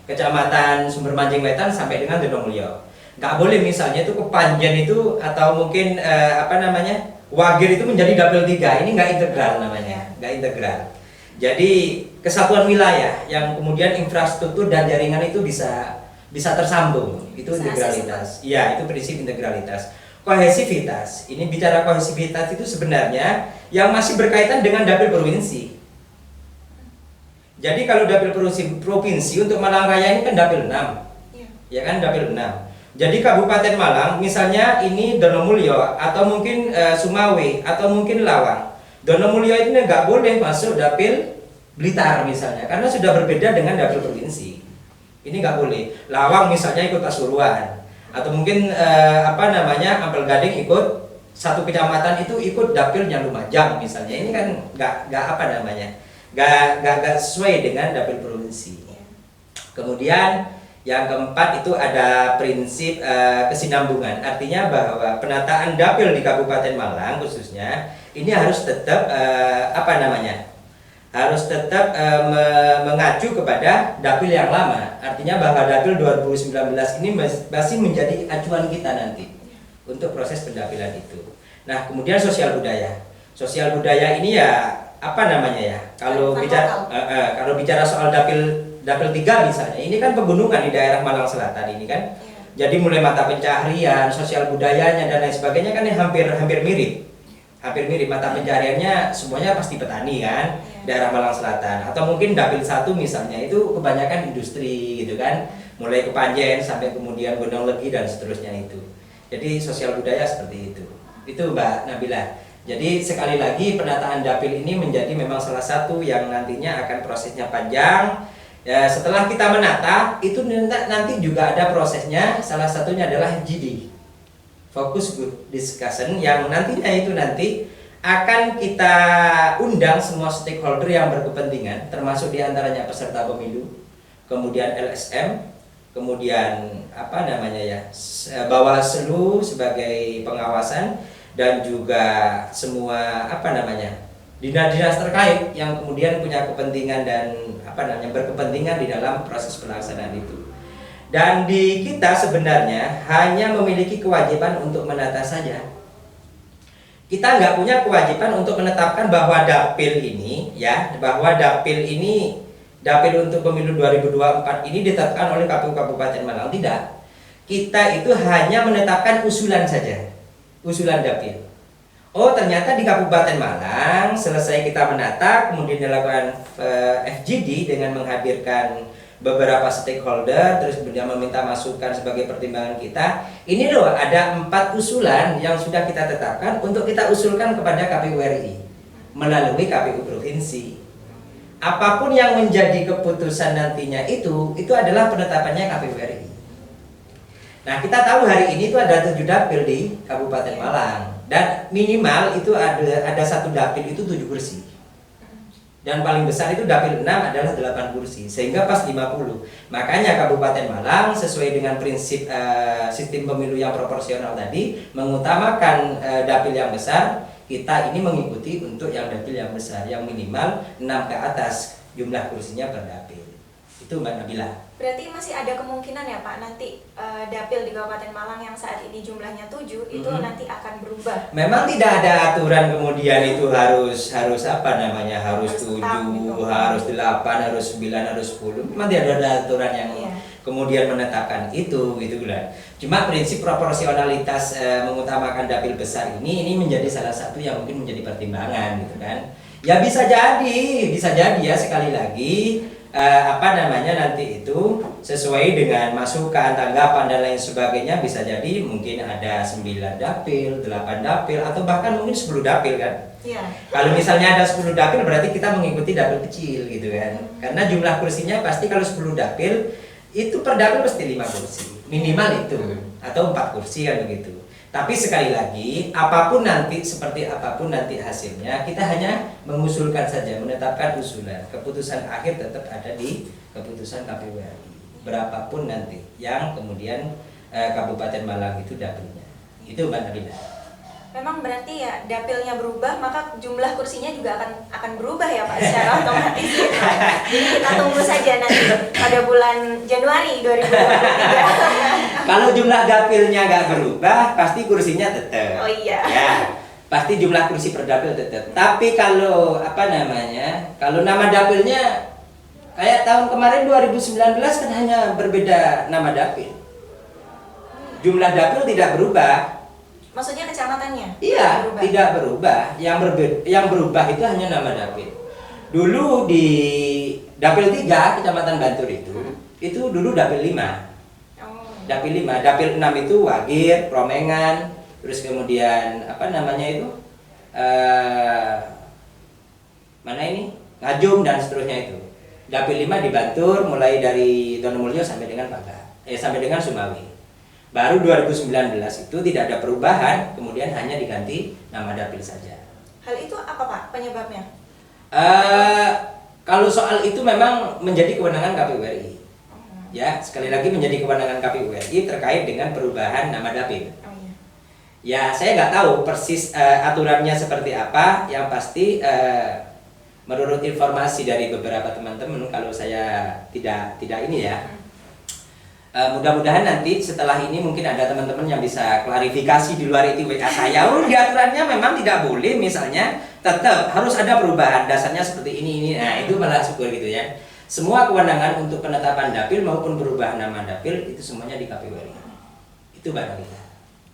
Kecamatan Sumber Manjing Wetan sampai dengan Donomulyo. Nggak boleh misalnya itu Kepanjen itu atau mungkin Wagir itu menjadi dapil 3. Ini nggak integral namanya, nggak integral. Jadi kesatuan wilayah yang kemudian infrastruktur dan jaringan itu bisa tersambung, itu integralitas. Iya, itu prinsip integralitas. Kohesivitas, ini bicara kohesivitas itu sebenarnya yang masih berkaitan dengan dapil provinsi. Jadi kalau dapil provinsi untuk Malang Raya ini kan dapil 6. Ya kan, dapil 6. Jadi Kabupaten Malang misalnya ini Donomulyo atau mungkin Sumawe atau mungkin Lawang. Donomulyo ini nggak boleh masuk dapil Blitar misalnya karena sudah berbeda dengan dapil provinsi. Ini nggak boleh. Lawang misalnya ikut Pasuruan atau mungkin Ampel Gading ikut satu kecamatan itu ikut dapilnya Lumajang misalnya. Ini kan nggak sesuai dengan dapil provinsi. Kemudian yang keempat itu ada prinsip kesinambungan. Artinya bahwa penataan dapil di Kabupaten Malang khususnya ini harus tetap mengacu kepada dapil yang lama. Artinya bahwa dapil 2019 ini masih menjadi acuan kita nanti untuk proses pendapilan itu. Nah, kemudian sosial budaya. Sosial budaya ini ya kalau bicara soal dapil 3 misalnya, ini kan pegunungan di daerah Malang Selatan ini kan. Jadi mulai mata pencaharian, sosial budayanya dan lain sebagainya kan hampir mirip. Hampir mirip mata pencahariannya semuanya pasti petani kan, daerah Malang Selatan. Atau mungkin dapil 1 misalnya itu kebanyakan industri gitu kan. Mulai Kepanjen sampai kemudian Gondang Legi dan seterusnya itu. Jadi sosial budaya seperti itu. Itu Mbak Nabila. Jadi sekali lagi penataan dapil ini menjadi memang salah satu yang nantinya akan prosesnya panjang. Ya, setelah kita menata, itu nanti juga ada prosesnya, salah satunya adalah GD, Focus Group Discussion, yang nanti akan kita undang semua stakeholder yang berkepentingan, termasuk diantaranya peserta pemilu, kemudian LSM, kemudian Bawaslu sebagai pengawasan, dan juga semua dinas-dinas terkait yang kemudian punya kepentingan dan berkepentingan di dalam proses pelaksanaan itu. Dan di kita sebenarnya hanya memiliki kewajiban untuk menata saja. Kita nggak punya kewajiban untuk menetapkan bahwa dapil untuk pemilu 2024 ini ditetapkan oleh KPU Kabupaten Malang. Tidak. Kita itu hanya menetapkan usulan saja. Usulan dapil. Oh, ternyata di Kabupaten Malang selesai kita menata, kemudian dilakukan FGD dengan menghadirkan beberapa stakeholder, terus kemudian meminta masukan sebagai pertimbangan kita. Ini loh ada 4 usulan yang sudah kita tetapkan untuk kita usulkan kepada KPU RI melalui KPU Provinsi. Apapun yang menjadi keputusan nantinya itu adalah penetapannya KPU RI. Nah, kita tahu hari ini itu ada 7 dapil di Kabupaten Malang. Dan minimal itu ada satu dapil itu 7 kursi. Dan paling besar itu dapil 6 adalah 8 kursi, sehingga pas 50. Makanya Kabupaten Malang sesuai dengan prinsip sistem pemilu yang proporsional tadi, mengutamakan dapil yang besar. Kita ini mengikuti untuk yang dapil yang besar, yang minimal 6 ke atas jumlah kursinya per dapil. Itu Mbak Nabila.
Berarti masih ada kemungkinan ya Pak, nanti dapil di Kabupaten Malang yang saat ini jumlahnya 7 itu nanti akan berubah.
Memang tidak ada aturan kemudian itu harus 7, harus 8, harus 9, harus 10. Memang tidak ada aturan yang kemudian menetapkan itu gitu kan. Cuma prinsip proporsionalitas mengutamakan dapil besar ini menjadi salah satu yang mungkin menjadi pertimbangan gitu kan. Ya bisa jadi ya sekali lagi nanti itu sesuai dengan masukan, tanggapan dan lain sebagainya, bisa jadi mungkin ada 9 dapil, 8 dapil atau bahkan mungkin 10 dapil kan.
Iya.
Kalau misalnya ada 10 dapil berarti kita mengikuti dapil kecil gitu kan. Karena jumlah kursinya pasti kalau 10 dapil itu per dapil pasti 5 kursi. Minimal itu atau 4 kursi kan begitu. Tapi sekali lagi, seperti apapun nanti hasilnya, kita hanya mengusulkan saja, menetapkan usulan. Keputusan akhir tetap ada di keputusan KPU RI. Berapapun nanti yang kemudian Kabupaten Malang itu dapilnya. Itu Mbak Nabila.
Memang berarti ya dapilnya berubah, maka jumlah kursinya juga akan berubah ya Pak secara otomatis. Gitu. Jadi kita tunggu saja nanti pada bulan Januari 2023.
Kalau jumlah dapilnya nggak berubah, pasti kursinya tetap.
Oh iya.
Ya, pasti jumlah kursi per dapil tetap. Tapi kalau kalau nama dapilnya kayak tahun kemarin 2019 kan hanya berbeda nama dapil. Jumlah dapil tidak berubah.
Maksudnya kecamatannya?
Iya, tidak berubah. Yang berubah itu hanya nama dapil. Dulu di dapil 3 Kecamatan Bantul itu dulu dapil 5.
Oh.
Dapil 5, dapil 6 itu Wagir, Promengan, terus kemudian Ngajum dan seterusnya itu. Dapil 5 di Bantul mulai dari Donomulyo sampai dengan sampai dengan Sumawi. Baru 2019 itu tidak ada perubahan, kemudian hanya diganti nama dapil saja.
Hal itu apa Pak penyebabnya?
Kalau soal itu memang menjadi kewenangan KPU RI. Ya, sekali lagi menjadi kewenangan KPU RI terkait dengan perubahan nama dapil.
Oh, iya.
Ya, saya nggak tahu persis aturannya seperti apa. Yang pasti menurut informasi dari beberapa teman-teman, kalau saya tidak ini ya. Mudah-mudahan nanti setelah ini mungkin ada teman-teman yang bisa klarifikasi di luar itu WA saya. Di aturannya memang tidak boleh, misalnya tetap harus ada perubahan dasarnya seperti ini. Nah, itu malah syukur gitu ya. Semua kewenangan untuk penetapan dapil maupun perubahan nama dapil itu semuanya di KPU RI. Itu Mbak Nabila.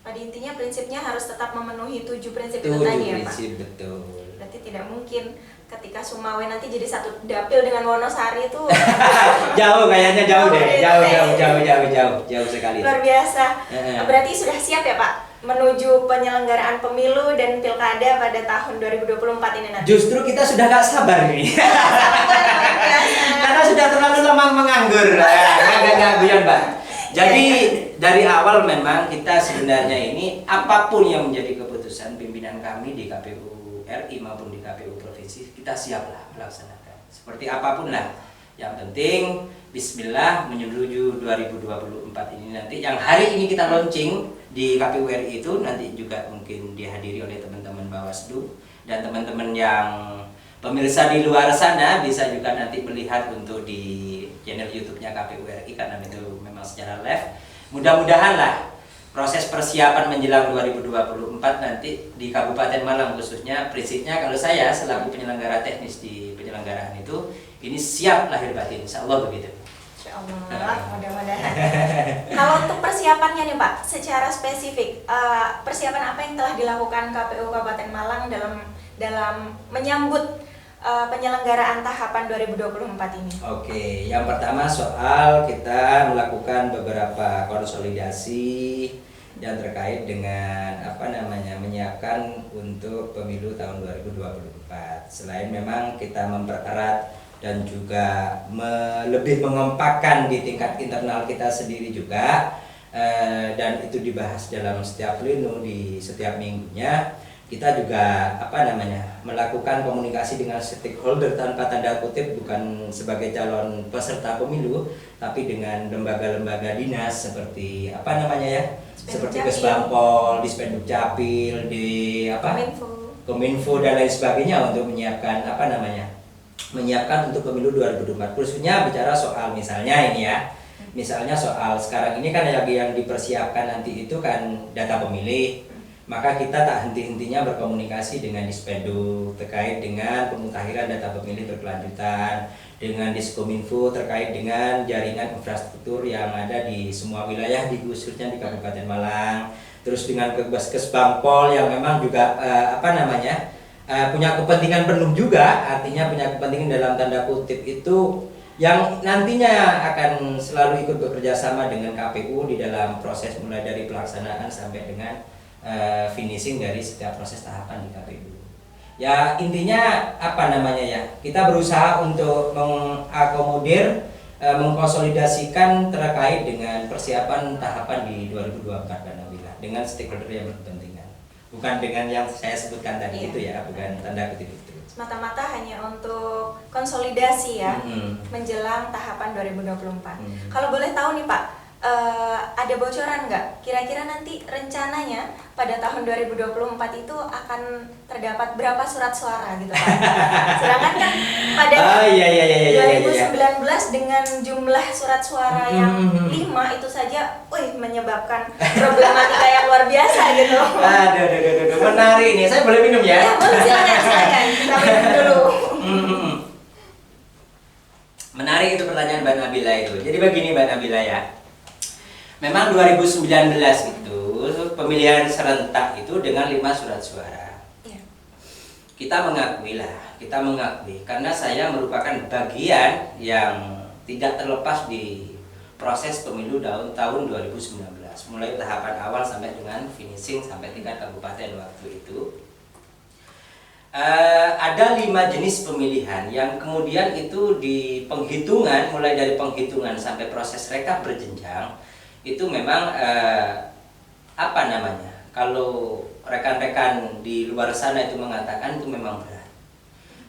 Pada intinya prinsipnya harus tetap memenuhi 7 prinsip itu tadi ya Pak.
Prinsip, betul.
Berarti tidak mungkin ketika Sumawe nanti jadi satu dapil dengan Wonosari itu
jauh kayaknya jauh sekali.
Luar biasa. Berarti sudah siap ya Pak menuju penyelenggaraan pemilu dan pilkada pada tahun 2024 ini nanti.
Justru kita sudah gak sabar nih. Karena sudah terlalu lama menganggur. Gak Mbak. Jadi dari awal memang kita sebenarnya ini apapun yang menjadi keputusan pimpinan kami di KPU RI maupun di KPU provinsi, kita siaplah melaksanakan. Seperti apapun lah. Yang penting bismillah menuju 2024 ini nanti yang hari ini kita launching di KPU RI itu nanti juga mungkin dihadiri oleh teman-teman Bawaslu dan teman-teman yang pemirsa di luar sana bisa juga nanti melihat untuk di channel YouTube-nya KPU RI karena itu memang secara live. Mudah-mudahan lah proses persiapan menjelang 2024 nanti di Kabupaten Malang khususnya, prinsipnya kalau saya selaku penyelenggara teknis di penyelenggaraan itu ini siap lahir batin, insya Allah begitu.
Insya Allah, mudah-mudahan. Kalau untuk persiapannya nih Pak, secara spesifik, persiapan apa yang telah dilakukan KPU Kabupaten Malang dalam menyambut penyelenggaraan tahapan 2024 ini?
Oke, yang pertama soal kita melakukan beberapa konsolidasi yang terkait dengan menyiapkan untuk pemilu tahun 2024. Selain memang kita mempererat dan juga lebih mengompakkan di tingkat internal kita sendiri juga, dan itu dibahas dalam setiap pleno di setiap minggunya. Kita juga melakukan komunikasi dengan stakeholder tanpa tanda kutip, bukan sebagai calon peserta pemilu tapi dengan lembaga-lembaga dinas seperti seperti Kesbangpol, Dispenduk Capil, di Kominfo dan lain sebagainya untuk menyiapkan menyiapkan untuk pemilu 2024. Khususnya bicara soal misalnya soal sekarang ini kan yang dipersiapkan nanti itu kan data pemilih. Maka kita tak henti-hentinya berkomunikasi dengan Dispenduk terkait dengan pemutakhiran data pemilih berkelanjutan, dengan Diskominfo terkait dengan jaringan infrastruktur yang ada di semua wilayah khususnya di Kabupaten Malang, terus dengan Kesbangpol yang memang juga punya kepentingan penuh juga, artinya punya kepentingan dalam tanda kutip itu yang nantinya akan selalu ikut bekerja sama dengan KPU di dalam proses mulai dari pelaksanaan sampai dengan finishing dari setiap proses tahapan di KPU. Ya intinya apa namanya ya, kita berusaha untuk mengakomodir, mengkonsolidasikan terkait dengan persiapan tahapan di 2024 dengan stakeholder yang berkepentingan, bukan dengan yang saya sebutkan tadi itu ya, bukan tanda kutip itu.
Semata-mata hanya untuk konsolidasi ya, menjelang tahapan 2024. Kalau boleh tahu nih Pak, ada bocoran nggak? Kira-kira nanti rencananya pada tahun 2024 itu akan terdapat berapa surat suara gitu Pak? Sedangkan kan pada 2019 dengan jumlah surat suara yang 5 itu saja, menyebabkan problematika yang luar biasa gitu.
Aduh, menarik nih. Saya boleh minum ya?
Ya boleh, silakan. Kita minum dulu.
Menarik itu pertanyaan Mbak Nabila itu. Jadi begini Mbak Nabila ya. Memang 2019 itu pemilihan serentak itu dengan 5 surat suara.
Ya.
Kita mengakui karena saya merupakan bagian yang tidak terlepas di proses pemilu tahun 2019, mulai tahapan awal sampai dengan finishing sampai tingkat kabupaten waktu itu. Ada 5 jenis pemilihan yang kemudian itu di penghitungan, mulai dari penghitungan sampai proses rekap berjenjang itu memang kalau rekan-rekan di luar sana itu mengatakan itu memang berat,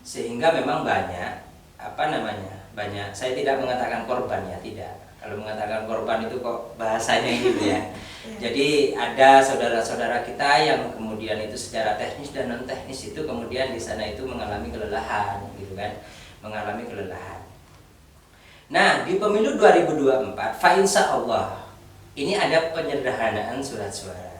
sehingga memang banyak saya tidak mengatakan korban ya, tidak. Kalau mengatakan korban itu kok bahasanya gitu ya. Jadi ada saudara-saudara kita yang kemudian itu secara teknis dan non teknis itu kemudian di sana itu mengalami kelelahan gitu kan, mengalami kelelahan. Nah, di pemilu 2024 insya Allah ini ada penyederhanaan surat suara.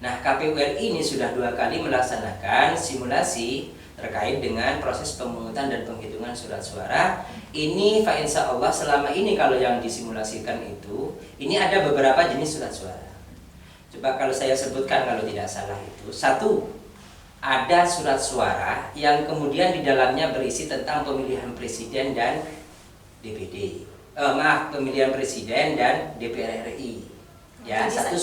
Nah, KPU RI ini sudah 2 kali melaksanakan simulasi terkait dengan proses pemungutan dan penghitungan surat suara. Ini insya Allah selama ini kalau yang disimulasikan itu, ini ada beberapa jenis surat suara. Coba kalau saya sebutkan kalau tidak salah itu, 1, ada surat suara yang kemudian di dalamnya berisi tentang pemilihan presiden dan DPD. Pemilihan presiden dan DPR RI. Ya,
Jadi
satu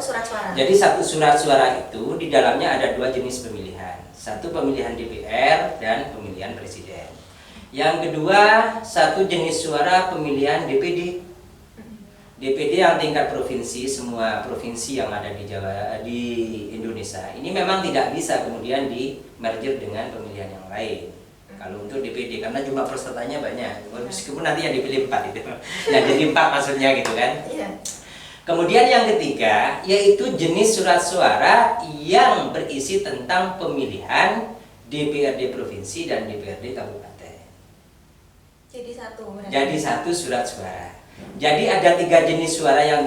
surat suara. Jadi satu surat suara itu di dalamnya ada 2 jenis pemilihan. 1 pemilihan DPR dan pemilihan presiden. Yang kedua, 1 jenis suara pemilihan DPD. DPD yang tingkat provinsi, semua provinsi yang ada di Indonesia. Ini memang tidak bisa kemudian di merger dengan pemilihan yang lain. Kalau untuk DPD karena jumlah pesertanya banyak, meskipun nanti yang dipilih 4 itu, nah jadi 4 maksudnya gitu kan. Kemudian yang ketiga yaitu jenis surat suara yang berisi tentang pemilihan DPRD provinsi dan DPRD kabupaten. Jadi 1 surat suara. Jadi ada 3 jenis suara yang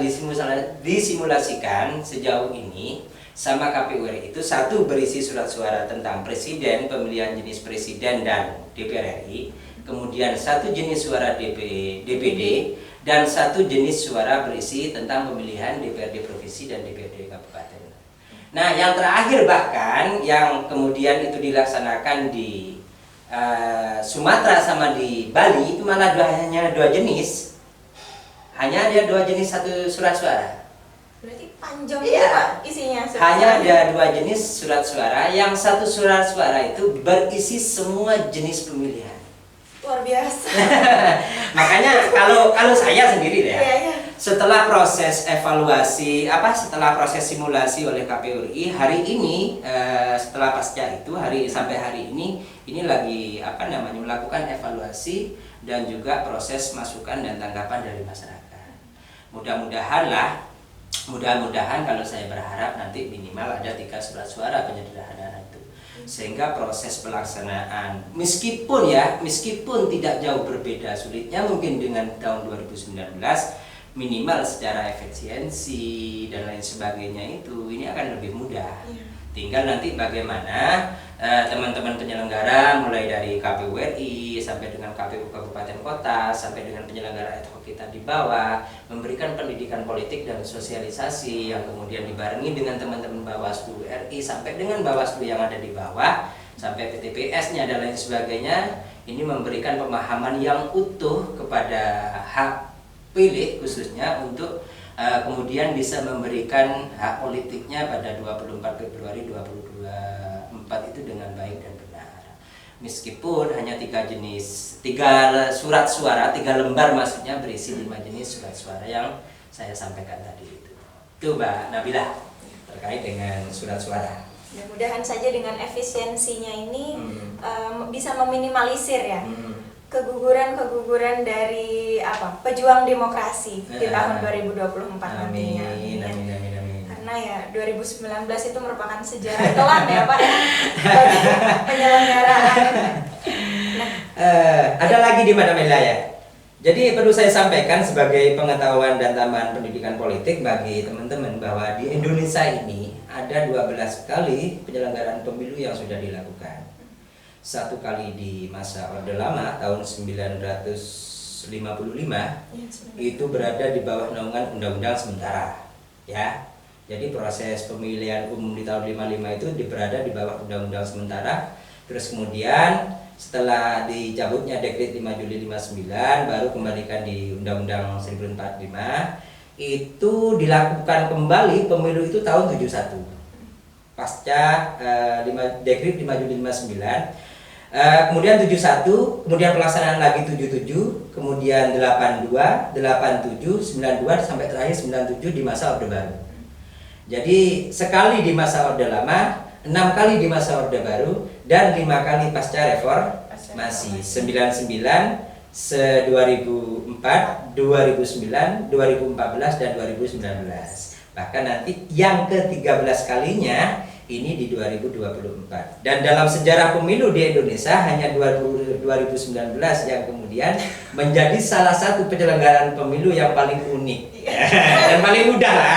disimulasikan sejauh ini sama KPU RI itu. 1 berisi surat suara tentang presiden, pemilihan jenis presiden dan DPR RI. Kemudian 1 jenis suara DPD dan 1 jenis suara berisi tentang pemilihan DPRD provinsi dan DPRD kabupaten. Nah, yang terakhir bahkan yang kemudian itu dilaksanakan di Sumatera sama di Bali itu malah hanya 2 jenis. Hanya ada 2 jenis 1 surat suara.
Berarti panjang ya Pak isinya.
Hanya ada 2 jenis surat suara, yang 1 surat suara itu berisi semua jenis pemilihan.
Luar biasa.
Makanya kalau saya sendiri ya, setelah proses evaluasi setelah proses simulasi oleh KPU RI hari ini, setelah pasca itu sampai hari ini lagi melakukan evaluasi dan juga proses masukan dan tanggapan dari masyarakat. Mudah-mudahan kalau saya berharap nanti minimal ada 3 surat suara penyederhanaan itu, sehingga proses pelaksanaan meskipun tidak jauh berbeda sulitnya mungkin dengan tahun 2019, minimal secara efisiensi dan lain sebagainya itu ini akan lebih mudah. Tinggal nanti bagaimana teman-teman penyelenggara mulai dari KPU RI sampai dengan KPU kabupaten kota sampai dengan penyelenggara ad hoc kita di bawah memberikan pendidikan politik dan sosialisasi yang kemudian dibarengi dengan teman-teman Bawaslu RI sampai dengan Bawaslu yang ada di bawah, sampai PTPS-nya dan lain sebagainya, ini memberikan pemahaman yang utuh kepada hak pilih khususnya untuk kemudian bisa memberikan hak politiknya pada 24 Februari 2024 itu dengan baik dan benar. Meskipun hanya 3 surat suara, 3 lembar maksudnya berisi 5 jenis surat suara yang saya sampaikan tadi itu. Itu Mbak Nabila terkait dengan surat suara.
Mudah-mudahan saja dengan efisiensinya ini bisa meminimalisir ya keguguran dari pejuang demokrasi di tahun 2024 nantinya.
Amin.
Karena ya 2019 itu merupakan sejarah kelam ya Pak ya bagi penyelenggaraan. Nah,
ada lagi di mana wilayah? Jadi perlu saya sampaikan sebagai pengetahuan dan tambahan pendidikan politik bagi teman-teman bahwa di Indonesia ini ada 12 kali penyelenggaraan pemilu yang sudah dilakukan. 1 kali di masa Orde Lama tahun 1955 itu berada di bawah naungan undang-undang sementara, ya. Jadi proses pemilihan umum di tahun 55 itu berada di bawah undang-undang sementara. Terus kemudian setelah dicabutnya Dekret 5 Juli 59 baru kembalikan di Undang-Undang 1045 itu dilakukan kembali pemilu itu tahun 71 pasca Dekret 5 Juli 59. Kemudian 71, kemudian pelaksanaan lagi 77, kemudian 82, 87, 92 sampai terakhir 97 di masa Orde Baru. Jadi sekali di masa Orde Lama, 6 kali di masa Orde Baru, dan 5 kali pasca reformasi. 99, 2004, 2009, 2014 dan 2019. Bahkan nanti yang ke-13 kalinya ini di 2024. Dan dalam sejarah pemilu di Indonesia hanya 2019 yang kemudian menjadi salah satu penyelenggaraan pemilu yang paling unik dan paling mudah lah.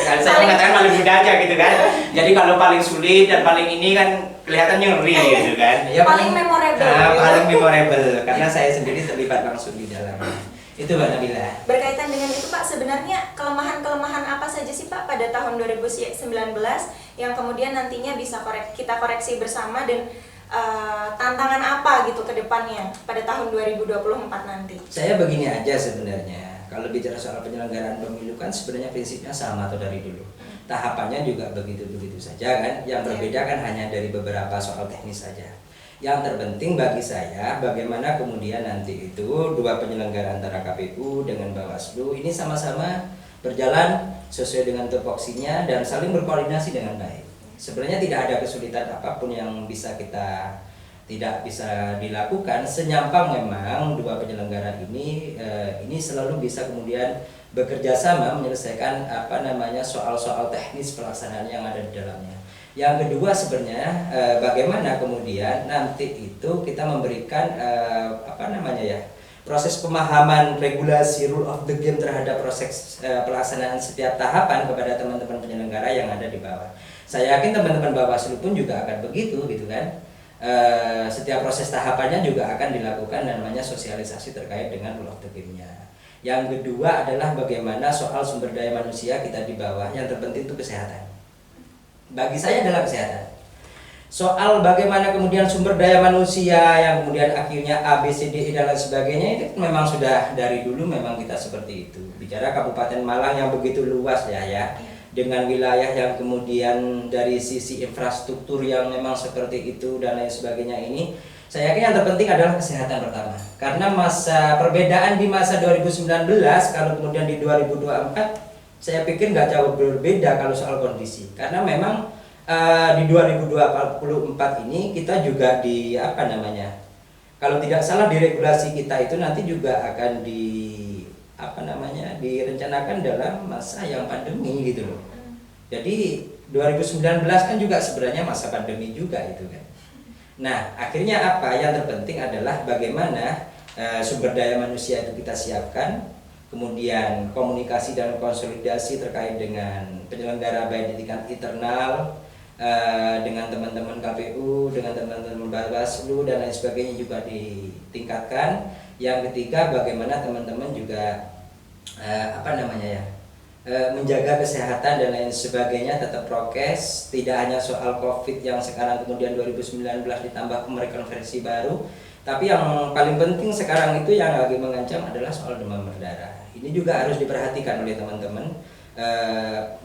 Kan saya mengatakan paling mudah aja gitu kan. Jadi kalau paling sulit dan paling ini kan kelihatannya ngeri gitu kan.
Ya, paling memorable.
Paling memorable karena saya sendiri terlibat langsung di dalamnya. Itu Mbak Nabila.
Berkaitan dengan itu Pak, sebenarnya kelemahan-kelemahan apa saja sih Pak pada tahun 2019 yang kemudian nantinya bisa kita koreksi bersama dan tantangan apa gitu ke depannya pada tahun 2024 nanti?
Saya begini aja sebenarnya. Kalau bicara soal penyelenggaraan pemilu kan sebenarnya prinsipnya sama atau dari dulu. Tahapannya juga begitu-begitu saja kan. Yang berbeda kan hanya dari beberapa soal teknis saja. Yang terpenting bagi saya bagaimana kemudian nanti itu dua penyelenggara antara KPU dengan Bawaslu ini sama-sama berjalan sesuai dengan tupoksinya dan saling berkoordinasi dengan baik. Sebenarnya tidak ada kesulitan apapun yang tidak bisa dilakukan senyampang memang dua penyelenggara ini selalu bisa kemudian bekerja sama menyelesaikan soal-soal teknis pelaksanaan yang ada di dalamnya. Yang kedua sebenarnya bagaimana kemudian nanti itu kita memberikan proses pemahaman regulasi rule of the game terhadap proses pelaksanaan setiap tahapan kepada teman-teman penyelenggara yang ada di bawah. Saya yakin teman-teman Bawaslu pun juga akan begitu gitu kan. Setiap proses tahapannya juga akan dilakukan namanya sosialisasi terkait dengan rule of the game-nya. Yang kedua adalah bagaimana soal sumber daya manusia kita di bawah, yang terpenting itu kesehatan. Bagi saya adalah kesehatan. Soal bagaimana kemudian sumber daya manusia yang kemudian akhirnya A, B, C, D, E dan lain sebagainya itu memang sudah dari dulu memang kita seperti itu. Bicara Kabupaten Malang yang begitu luas ya, dengan wilayah yang kemudian dari sisi infrastruktur yang memang seperti itu dan lain sebagainya ini, saya yakin yang terpenting adalah kesehatan pertama. Karena masa perbedaan di masa 2019 kalau kemudian di 2024 saya pikir nggak jauh berbeda kalau soal kondisi, karena memang di 2024 ini kita juga kalau tidak salah di regulasi kita itu nanti juga akan direncanakan dalam masa yang pandemi gitu loh. Jadi 2019 kan juga sebenarnya masa pandemi juga itu kan. Nah akhirnya yang terpenting adalah bagaimana sumber daya manusia itu kita siapkan. Kemudian komunikasi dan konsolidasi terkait dengan penyelenggara baik di tingkat internal dengan teman-teman KPU, dengan teman-teman Bawaslu dan lain sebagainya juga ditingkatkan. Yang ketiga bagaimana teman-teman juga menjaga kesehatan dan lain sebagainya, tetap prokes. Tidak hanya soal COVID yang sekarang kemudian 2019 ditambah rekonversi baru, tapi yang paling penting sekarang itu yang lagi mengancam adalah soal demam berdarah. Ini juga harus diperhatikan oleh teman-teman,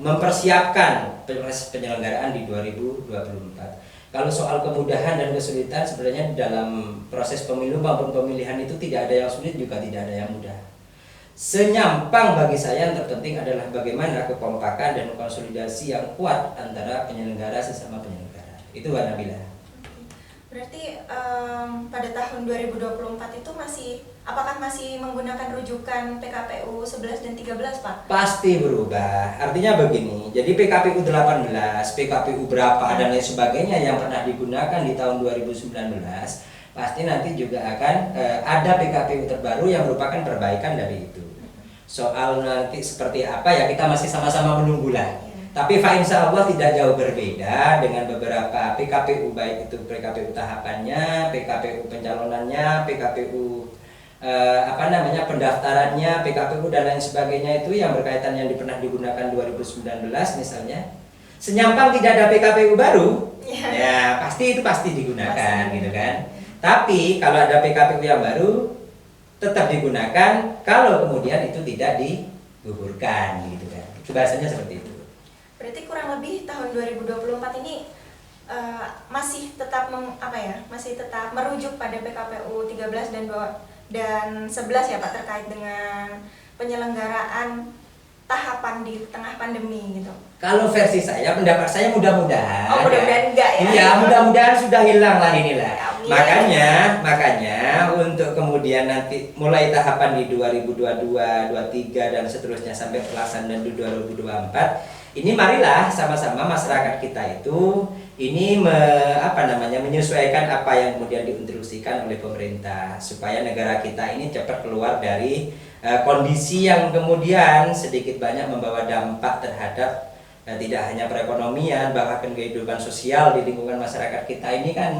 mempersiapkan penyelenggaraan di 2024. Kalau soal kemudahan dan kesulitan, sebenarnya dalam proses pemilu maupun pemilihan itu tidak ada yang sulit juga tidak ada yang mudah. Senyampang bagi saya yang terpenting adalah bagaimana kekompakan dan konsolidasi yang kuat antara penyelenggara sesama penyelenggara. Itu Mbak Nabila.
Berarti pada tahun 2024 itu apakah masih menggunakan rujukan PKPU 11 dan 13, Pak?
Pasti berubah. Artinya begini, jadi PKPU 18, PKPU berapa dan lain sebagainya yang pernah digunakan di tahun 2019, pasti nanti juga akan ada PKPU terbaru yang merupakan perbaikan dari itu. Soal nanti seperti apa ya kita masih sama-sama menunggulah. Tapi insya Allah tidak jauh berbeda dengan beberapa PKPU, baik itu PKPU tahapannya, PKPU pencalonannya, PKPU pendaftarannya, PKPU dan lain sebagainya itu yang berkaitan yang pernah digunakan 2019 misalnya. Senyampang tidak ada PKPU baru, ya pasti digunakan gitu kan. Tapi kalau ada PKPU yang baru tetap digunakan kalau kemudian itu tidak digugurkan gitu kan. Itu bahasanya seperti itu.
Berarti kurang lebih tahun 2024 ini masih tetap merujuk pada PKPU 13 dan 11 ya Pak, terkait dengan penyelenggaraan tahapan di tengah pandemi gitu.
Kalau versi saya, pendapat saya mudah-mudahan.
Oh, mudah-mudahan enggak ya.
Iya, mudah-mudahan sudah hilang lah inilah.
Amin.
Makanya untuk kemudian nanti mulai tahapan di 2022, 2023 dan seterusnya sampai pelaksanaan di 2024, ini marilah sama-sama masyarakat kita itu ini menyesuaikan apa yang kemudian diinstruksikan oleh pemerintah supaya negara kita ini cepat keluar dari kondisi yang kemudian sedikit banyak membawa dampak terhadap tidak hanya perekonomian, bahkan kehidupan sosial di lingkungan masyarakat kita ini kan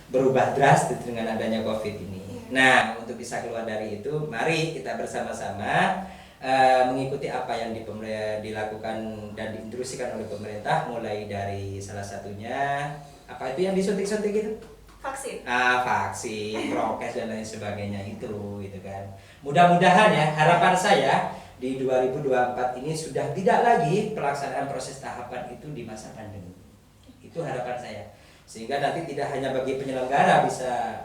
berubah drastis dengan adanya COVID ini. Nah, untuk bisa keluar dari itu, mari kita bersama-sama mengikuti apa yang dilakukan dan diinstruksikan oleh pemerintah, mulai dari salah satunya apa itu yang disuntik-suntik itu?
Vaksin.
Vaksin, prokes dan lain sebagainya itu gitu kan. Mudah-mudahan ya, harapan saya di 2024 ini sudah tidak lagi pelaksanaan proses tahapan itu di masa pandemi. Itu harapan saya. Sehingga nanti tidak hanya bagi penyelenggara bisa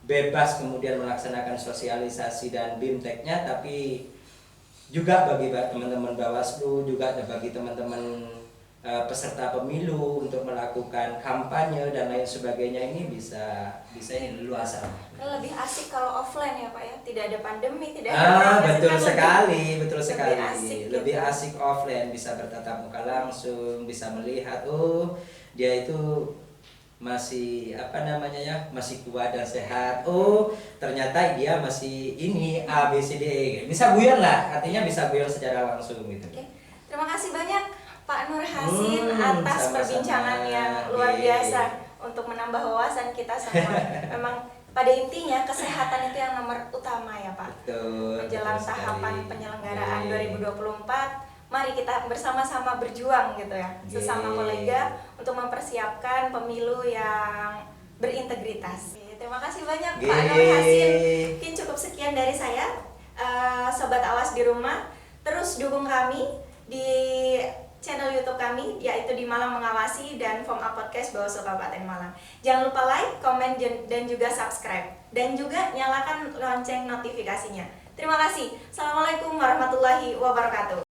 bebas kemudian melaksanakan sosialisasi dan BIMTEK-nya, tapi juga bagi teman-teman Bawaslu, juga bagi teman-teman peserta pemilu untuk melakukan kampanye dan lain sebagainya, ini bisa ini luas.
Lebih asik kalau offline ya Pak ya, tidak ada pandemi, tidak ada
betul sekali. Lebih
gitu.
Asik offline, bisa bertatap muka langsung, bisa melihat dia itu masih masih kuat dan sehat. Ternyata dia masih ini A B C D E. Bisa guyon lah, artinya bisa guyon secara langsung gitu.
Oke. Terima kasih banyak Pak Nur Hasin atas
sama-sama.
perbincangan yang luar biasa untuk menambah wawasan kita semua. Memang pada intinya kesehatan itu yang nomor utama ya Pak.
Betul.
Menjelang tahapan penyelenggaraan 2024, mari kita bersama-sama berjuang gitu ya, sesama kolega untuk mempersiapkan pemilu yang berintegritas. Terima kasih banyak Pak Nur Hasin. Mungkin cukup sekian dari saya, Sobat Awas di rumah. Terus dukung kami di channel YouTube kami, yaitu di Malang Mengawasi dan Form A Podcast Bawaslu Kabupaten Malang. Jangan lupa like, komen, dan juga subscribe, dan juga nyalakan lonceng notifikasinya. Terima kasih. Assalamualaikum warahmatullahi wabarakatuh.